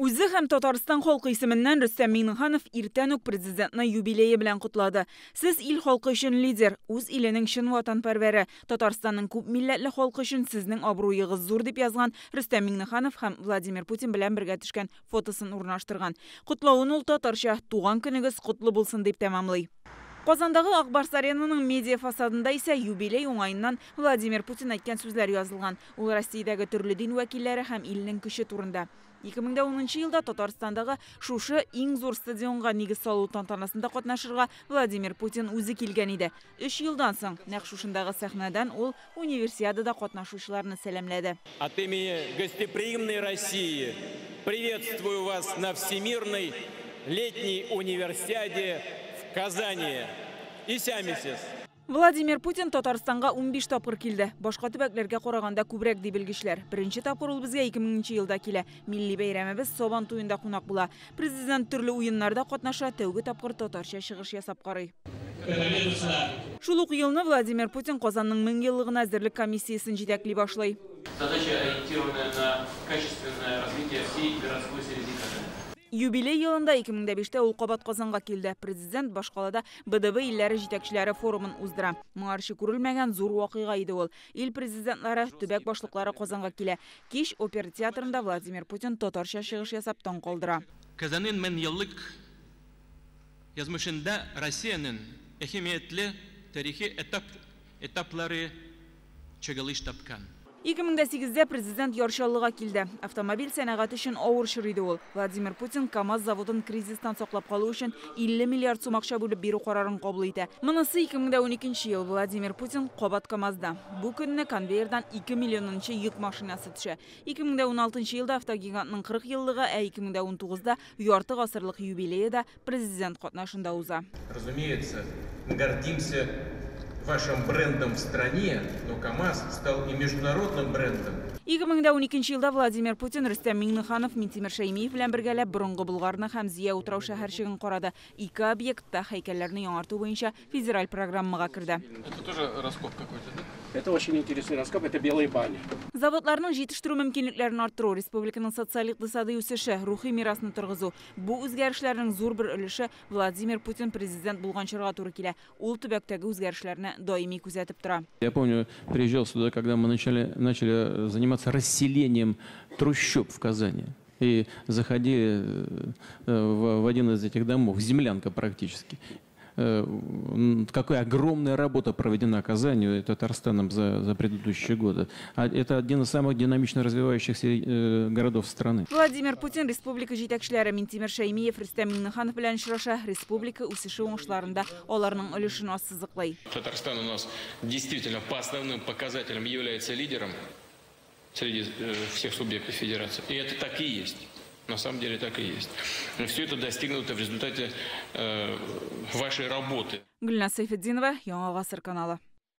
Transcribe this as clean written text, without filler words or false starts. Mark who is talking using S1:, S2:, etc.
S1: Үзі һәм Татарстан халқы исеменнән Рөстәм Миңнеханов иртән үк президентны юбилейы белән котлады. Сез ил халкы өчен лидер, үз иленең чын ватанпәрвәре, Татарстанның күп милләтле халкы өчен сезнең абруегыз зур дип язган Рөстәм Миңнеханов һәм Владимир Путин белән бергә төшкән фотосын урнаштырган. Котлавын ул татарча «Туган көнегез котлы булсын» дип тәмамлый. Казандагы Ак Барс аренаның медиа фасадында исә юбилей уңаеннан Владимир Путин әйткән сүзләр язылган. Ул Россиядәге төрле дин вәкилләре һәм илнең көче турында. 2010 елда Татарстандагы шушы иң зур стадионга нигез салу тантанасында катнашырга Владимир Путин үзе килгән иде. 3 елдан соң нәкъ шушындагы сәхнәдән ул универсиадада катнашучыларны сәламләде.
S2: От имени гостеприимной России приветствую вас на Всемирной летней универсиаде в Казани. Исәмисез.
S1: Владимир Путин Татарстанга 15 тапкыр килде. Башка төбәкләргә караганда күбрәк ди белгечләр. Беренче тапкыр ул безгә 2000 елда килә. Милли бәйрәмебез Сабан туенда кунак була. Президент төрле уеннарда катнаша, тәүге тапкыр татарча чыгыш ясап карый. Шул ук елны Владимир Путин Казанның 1000 еллыгына әзерлек комиссиясын җитәкли башлый.
S2: Задача ориентированная на качественное развитие всей городской среды.
S1: Юбилей елында 2005-тә ул кабат Казанга килде. Президент башкалада БДБ илләре җитәкчеләре форумын уздыра. Моңарчы күрелмәгән зур вакыйга иде ул. Ил президентлары, төбәк башлыклары Казанга килә. Кич опера театрында Владимир Путин татарча чыгыш ясап таң калдыра.
S3: Казанның 1000 еллык язмышында Россиянең әһәмиятле тарихи этаплары чыгылыш тапкан.
S1: 2008-дә президент яршаллыга килде. Автомобиль сәнәгате өчен авыр чор иде ул. Владимир Путин КАМАЗ заводын кризистан саклап калу өчен 50 миллиард сум акча бүлеп бирү карарын кабул итә. Монысы 2012 ел Владимир Путин кабат КАМАЗда. Бу көнне конвейердан 2 миллионынчы йөк машинасы төшә. 2016 елда автогигантның 40 еллыгы, 2019-да ярты гасырлык юбилейда президент катнашында уза.
S4: Разумеется, мы гордимся вашим брендом в стране, но КАМАЗ стал и международным брендом.
S1: 2012 елда Владимир Путин Рөстәм Миңнеханов, Минтимер Шәймиев белән бергәләп борынгы Булгарны һәм Зия утрау шәһәрчеген карады. 2 объектта һәйкәлләрне яңарту буенча федераль программага керде.
S3: Это тоже раскоп какой-то, да?
S5: Это очень интересный раскоп, это белые бани.
S1: Заводларның җитештерү мөмкинлекләрен арттыру, республиканың социаль-икътисади үсеше, рухи мирасны торгызу. Бу үзгәрешләрнең зур бер өлеше Владимир Путин президент булган чорга туры килә. Ул төбәктәге үзгәрешләрне даими күзәтеп тора.
S6: Я помню, приезжал сюда, когда мы начали заниматься расселением трущоб в Казани. И заходили в один из этих домов, землянка практически. Какая огромная работа проведена Казанью и Татарстаном за предыдущие годы. Это один из самых динамично развивающихся городов страны.
S1: Владимир Путин республика җитәкчеләре Минтимер Шәймиев, Рөстәм Миңнеханов белән очраша, республика үсеше уңышларында аларның өлешен ассызыклый.
S7: Татарстан у нас действительно по основным показателям является лидером среди всех субъектов федерации. И это так и есть. На самом деле так и есть. Но все это достигнуто в результате вашей работы.
S1: Гөлнас Сайфетдинова, Яңа Гасыр каналы.